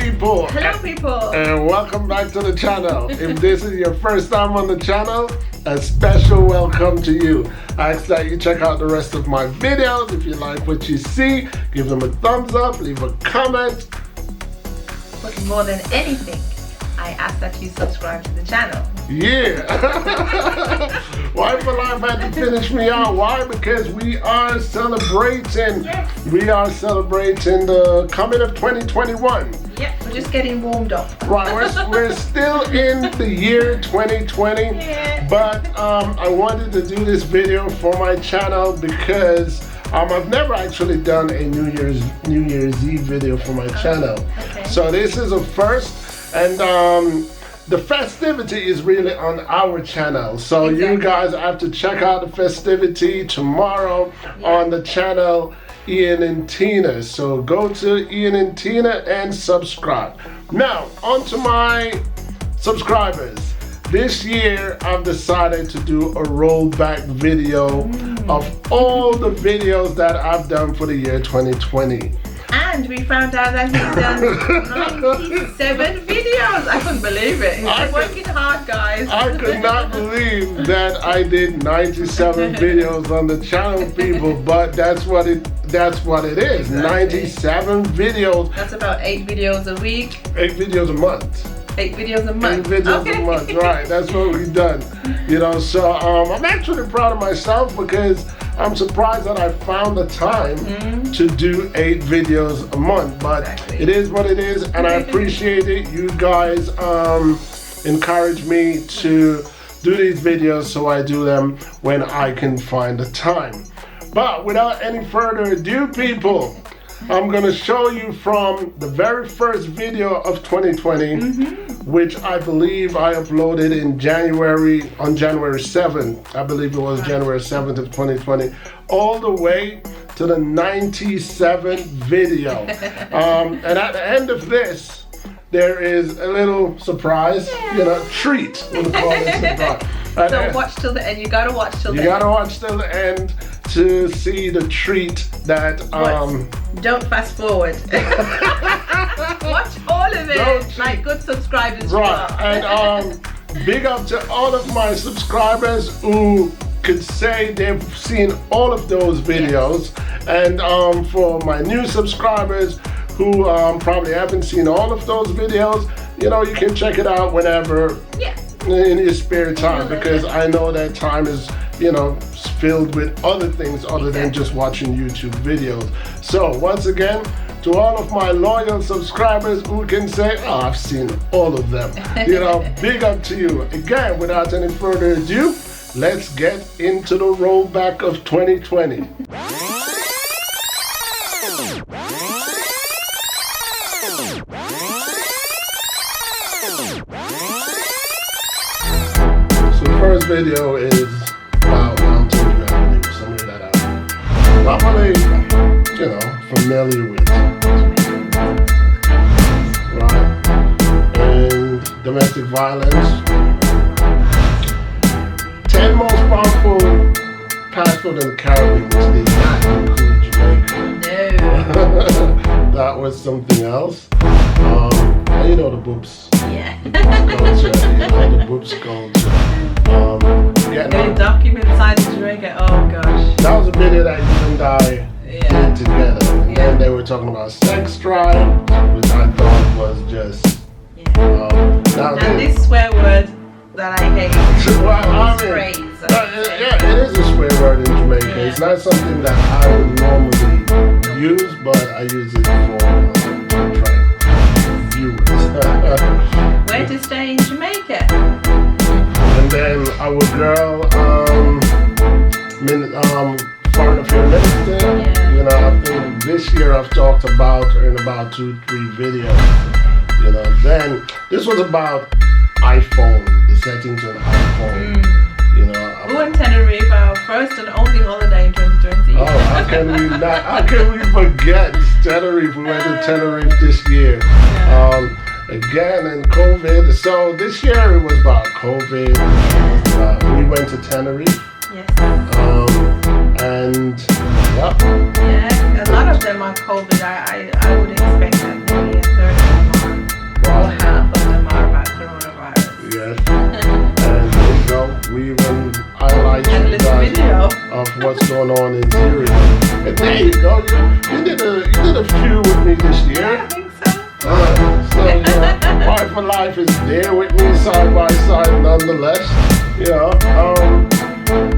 people. Hello people. And welcome back to the channel. If this is your first time on the channel, a special welcome to you. I ask that you check out the rest of my videos. If you like what you see, give them a thumbs up, leave a comment. But more than anything, I ask that you subscribe to the channel. Yeah. Why for life had to finish me out? Why? Because we are celebrating. Yes. We are celebrating the coming of 2021. Yep, we're just getting warmed up. Right, we're still in the year 2020, yeah. But I wanted to do this video for my channel because I've never actually done a New Year's Eve video for my channel. Okay. So this is a first, and the festivity is really on our channel. So exactly. You guys have to check out the festivity tomorrow on the channel Ian and Tina. So go to Ian and Tina and subscribe. Now, on to my subscribers. This year, I've decided to do a rollback video of all the videos that I've done for the year 2020. And we found out that he's done 97 videos. I couldn't believe it. He's working hard, guys. I could not believe that I did 97 videos on the channel, people, but that's what it is. Exactly. 97 videos. That's about 8 videos a week. 8 videos a month. 8 videos a month. 8 videos a month, right? That's what we've done. You know, so I'm actually proud of myself because I'm surprised that I found the time to do 8 videos a month. But exactly. It is what it is, and I appreciate it. You guys encourage me to do these videos, so I do them when I can find the time. But without any further ado, people, I'm gonna show you from the very first video of 2020, which I believe I uploaded in January, on January 7th. I believe it was January 7th of 2020, all the way to the 97th video. And at the end of this, there is a little surprise, you know, treat. We'll call it surprise. So watch till the end. You gotta watch till the end. You gotta watch till the end to see the treat that don't fast forward. Watch all of it, like good subscribers. Right, and big up to all of my subscribers who could say they've seen all of those videos, and for my new subscribers who probably haven't seen all of those videos, you know, you can check it out whenever in your spare time, because I know that time is, you know, filled with other things other than just watching YouTube videos. So once again, to all of my loyal subscribers who can say, oh, I've seen all of them, you know, big up to you. Again, without any further ado, let's get into the rollback of 2020. So the first video is probably, you know, familiar with, right? And domestic violence. 10 most powerful passport in the Caribbean, which did not include Jamaica. No. That was something else. You know the boobs. Yeah. Culture. You know the boobs culture. The document side of Jamaica, oh gosh. That was a video that you and I did together. And they were talking about sex drive, which I thought was just... and this swear word that I hate. Well, phrase. Yeah, it is a swear word in Jamaica. Yeah. It's not something that I would normally use, but I use it for viewers. Where to stay in Jamaica? And then our girl, foreign affairs minister, you know, I think this year I've talked about her in about 2-3 videos. You know, then this was about iPhone, the settings on iPhone. You know, we went to Tenerife, our first and only holiday in 2020. Oh, how can we forget Tenerife? We went to Tenerife this year. Again, and COVID. So this year it was about COVID. We went to Tenerife. Yes. And yeah, a lot of them are COVID. I would expect that maybe a third of them going on in Syria. And there you go. You did a few with me this year. I think so. So you know, Wife for Life is there with me side by side nonetheless. You know,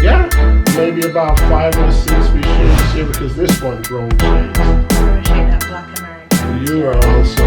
yeah, maybe about 5 or 6 we share this year because this one's wrong shades. That Black American. You are also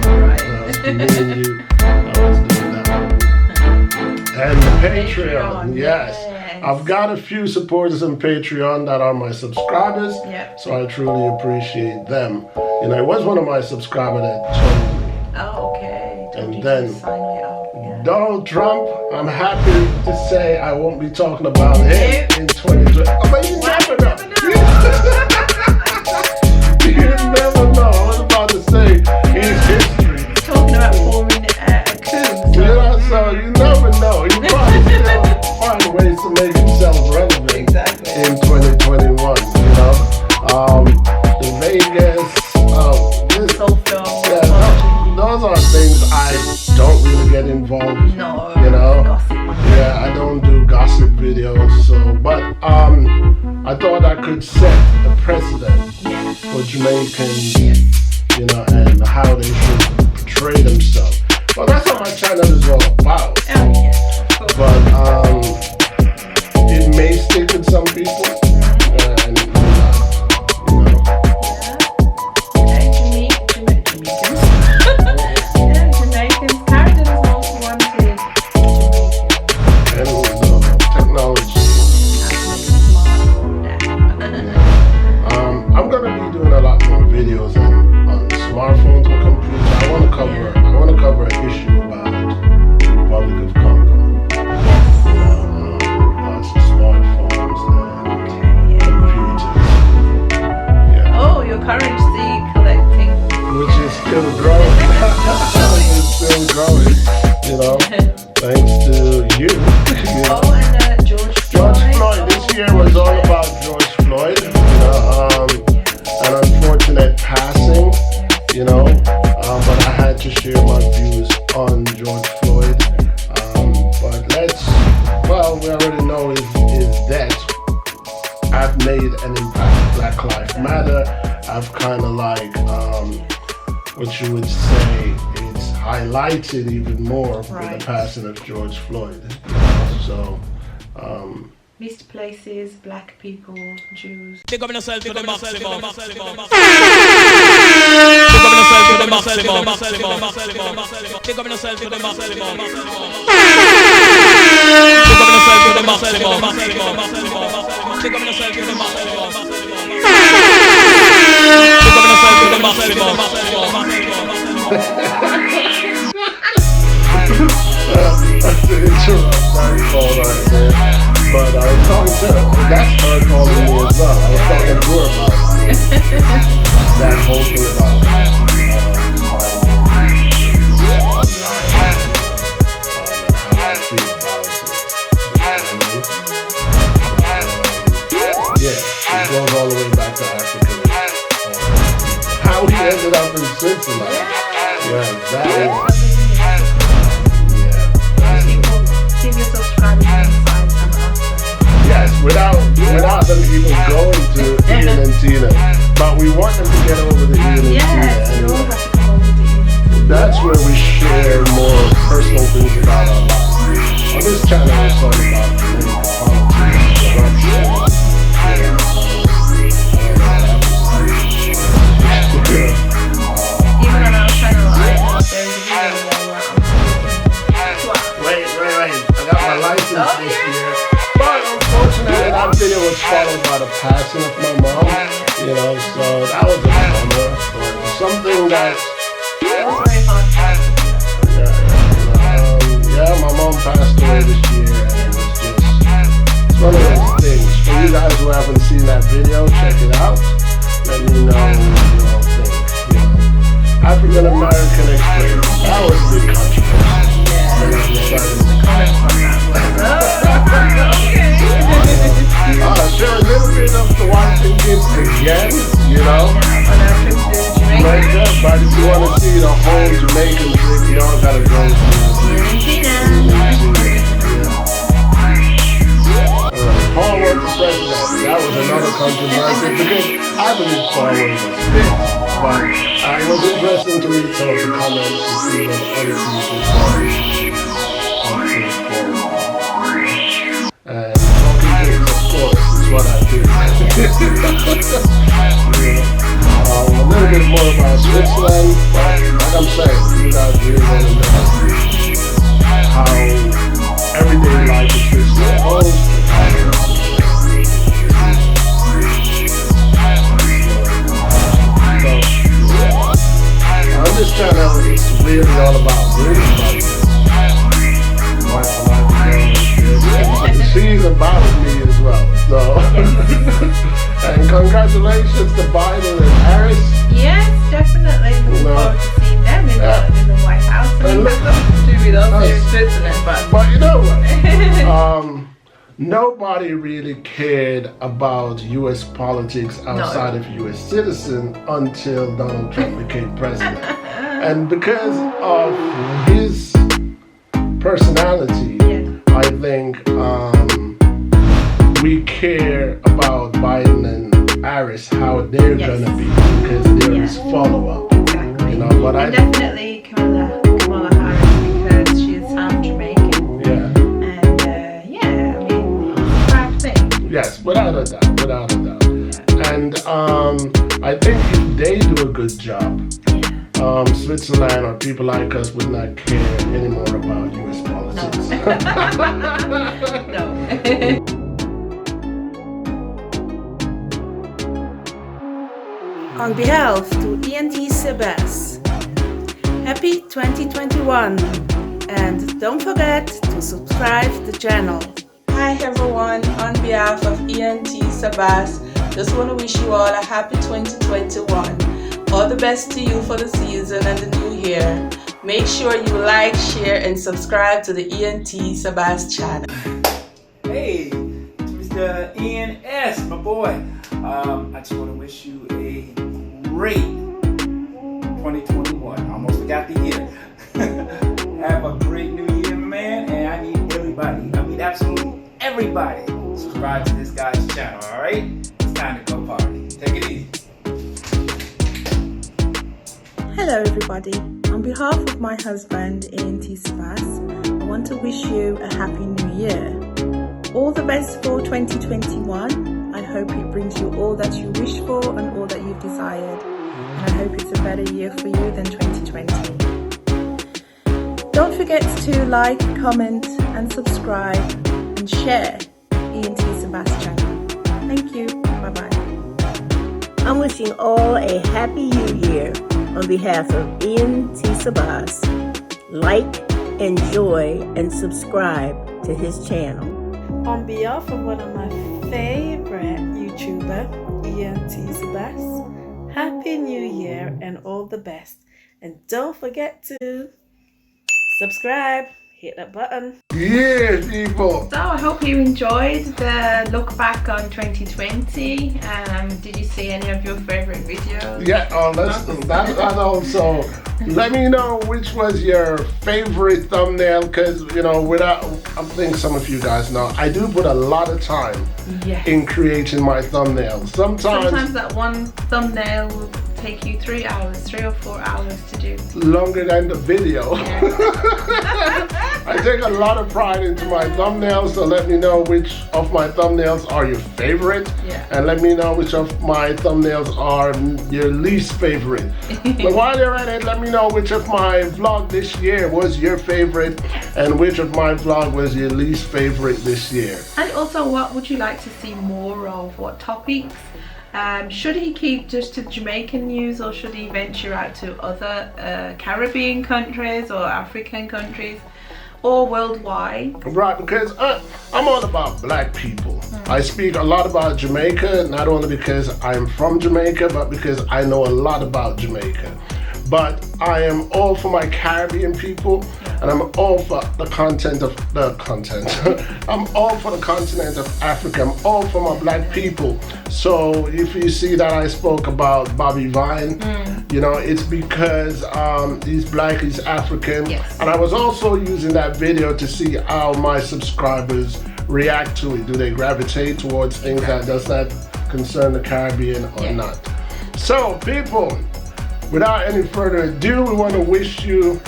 Right. me and you. I was doing that one. And the Patreon, yes. I've got a few supporters on Patreon that are my subscribers, so I truly appreciate them. You know, it was one of my subscribers that told me. Oh, okay. And then sign me up. Yeah. Donald Trump, I'm happy to say I won't be talking about him in 2020. Oh, but you never know. You never know. I was about to say he's history. Talking about forming a coup. Yeah, so you never know. You probably still find ways to make himself relevant in 2021. You know, the Vegas, those are things I don't really get involved in. No, you know, gossip. yeah, I don't do gossip videos. So, but I thought I could set a precedent for Jamaicans, you know, and how they should portray themselves. Well, that's what my channel is all about. But it may stick with some people, and you know. Jamaicans. Carrington is most wanted. And technology. I'm gonna be doing a lot more videos on smartphones and computers. I want to cover an issue about the Republic of Congo. Lots of smartphones and computers. Yeah. Oh, your currency collecting. Which is still growing. It's still growing. You know, thanks to you. Oh, and George Floyd. This year was all about George Floyd. You know, an unfortunate passing. You know, but I had to share my views on George Floyd. But we already know his death have made an impact. Black Lives Matter. I've kind of like, what you would say, it's highlighted even more with the passing of George Floyd. So, missed places, black people, Jews. Big up yourself to the maximum. Big up yourself to the maximum. Big up yourself to the maximum. Big up yourself to the maximum. Big up yourself to the maximum. Big up yourself to the maximum. That's the intro. Sorry for right there. But I was talking to her. That's her calling me as well. I was talking to her about that whole thing about yeah, it goes all the way back to Africa. How he ended up in Switzerland. Yeah, that is. Yes, without them even going to Ian and Tina. But we want them to get over the Ian and Tina. Anyway. That's where we share more personal things about our lives. On this channel, it's all about politics, corruption. Even on our channel, I know there's a video where Wait. I got my license this year. But unfortunately, that video was followed by the passing of my mom. You know, so that was a bummer. But something that. was very hard. Yeah, my mom passed away this year, and it's one of those things. For you guys who haven't seen that video, check it out. Let me know what you all think. You know, African American experience. That was a big controversy. Share a little bit of the Washington kids again, you know. Jamaica, but if you want to see the whole Jamaican trip, you all gotta go to Paul was the president. That was a controversy because I believe forward was fit, but it was interesting to read some of the comments to see what other people thought. And talking things, of course, is what I do. A little bit more about Switzerland, but like I'm saying, you guys really want to know how everyday life in Switzerland goes. I'm just trying to, it's really all about me, but she's about me as well, so. And congratulations to Biden and Harris. Yes, definitely. Looking forward to seeing them in the White House. I mean, that's nothing to do with us here in Switzerland, but you know what? Nobody really cared about U.S. politics outside of U.S. citizen until Donald Trump became president. And because of his personality, I think we care about Biden and Harris, how they're gonna be, because they're his follow-up. Exactly. You know, but and definitely Kamala Harris, because she is half Jamaican. Yeah. And I mean, proud thing. Yes, without a doubt. And I think if they do a good job, Switzerland or people like us would not care anymore about U.S. politics. No. On behalf to ENT Sebas, happy 2021, and don't forget to subscribe to the channel. Hi everyone, on behalf of ENT Sebas, just want to wish you all a happy 2021. All the best to you for the season and the new year. Make sure you like, share and subscribe to the ENT Sebas channel. Hey, Mr. ENS, my boy. I just want to wish you a great 2021. Almost forgot the year. Have a great new year, man. And I need everybody, absolutely everybody, subscribe to this guy's channel, alright? It's time to go party. Take it easy. Hello everybody, on behalf of my husband ENT Sebas, I want to wish you a happy new year. All the best for 2021. I hope it brings you all that you wish for and all that you've desired. And I hope it's a better year for you than 2020. Don't forget to like, comment and subscribe and share ENT Sebas channel. Thank you. Bye bye. I'm wishing all a happy new year on behalf of ENT Sebas. Like, enjoy and subscribe to his channel. On behalf of one of my favorite YouTuber, ENT Sebas, Happy New Year and all the best. And don't forget to subscribe, hit that button. Yeah, people. So I hope you enjoyed the look back on 2020. Did you see any of your favorite videos? Yeah, that also. Let me know which was your favorite thumbnail, because I think some of you guys know I do put a lot of time in creating my thumbnails. Sometimes that one thumbnail will take you 3 hours, 3 or 4 hours to do. Longer than the video. I take a lot of pride into my thumbnails, so let me know which of my thumbnails are your favorite, and let me know which of my thumbnails are your least favorite. But while you're at it, let me know which of my vlog this year was your favorite and which of my vlog was your least favorite this year. And also, what would you like to see more of? What topics? Should he keep just to Jamaican news, or should he venture out to other Caribbean countries or African countries, or worldwide? Right, because I'm all about black people. I speak a lot about Jamaica, not only because I'm from Jamaica, but because I know a lot about Jamaica. But I am all for my Caribbean people, and I'm all for the content. I'm all for the continent of Africa. I'm all for my black people. So if you see that I spoke about Bobby Vine, it's because he's black, he's African. And I was also using that video to see how my subscribers react to it. Do they gravitate towards things that does that? concern the Caribbean or not. So people, without any further ado, we want to wish you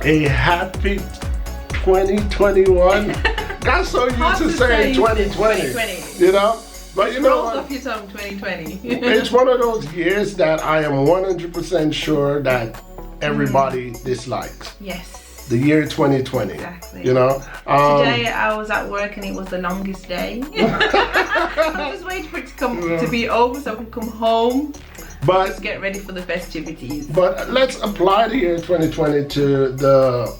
a happy 2021. Got so used to saying 2020, you know? But you know what? Off your tongue, 2020. It's one of those years that I am 100% sure that everybody dislikes. Yes. The year 2020. Exactly. You know? Today I was at work and it was the longest day. I was waiting for it to be over so I could come home. But just get ready for the festivities. But let's apply the year 2020 to the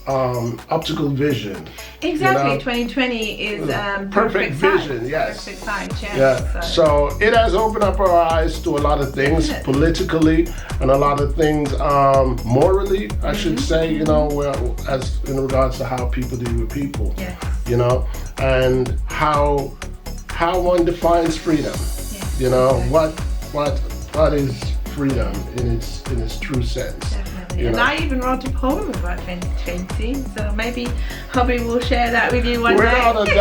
optical vision. Exactly, you know? 2020 is perfect vision, sight. yes. Perfect sight, yes. Yeah. So it has opened up our eyes to a lot of things politically and a lot of things morally, I should say, you know, as in regards to how people deal with people. Yes. You know, and how one defines freedom. Yes. You know, what is freedom in its true sense. Definitely. You And know? I even wrote a poem about 2020, so maybe hubby will share that with you one day. Without a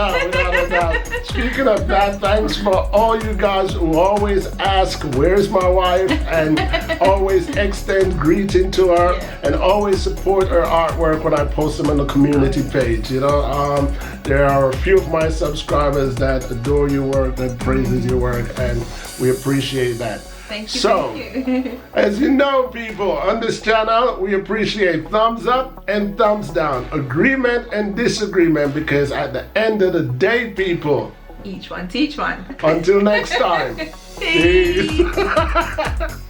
doubt. Speaking of that, thanks for all you guys who always ask, where's my wife? And always extend greeting to her and always support her artwork when I post them on the community page. You know, there are a few of my subscribers that adore your work, that praises your work, and we appreciate that. Thank you. So, thank you. as you know, people, on this channel, we appreciate thumbs up and thumbs down, agreement and disagreement, because at the end of the day, people, Each one teach one. until next time, Peace. peace.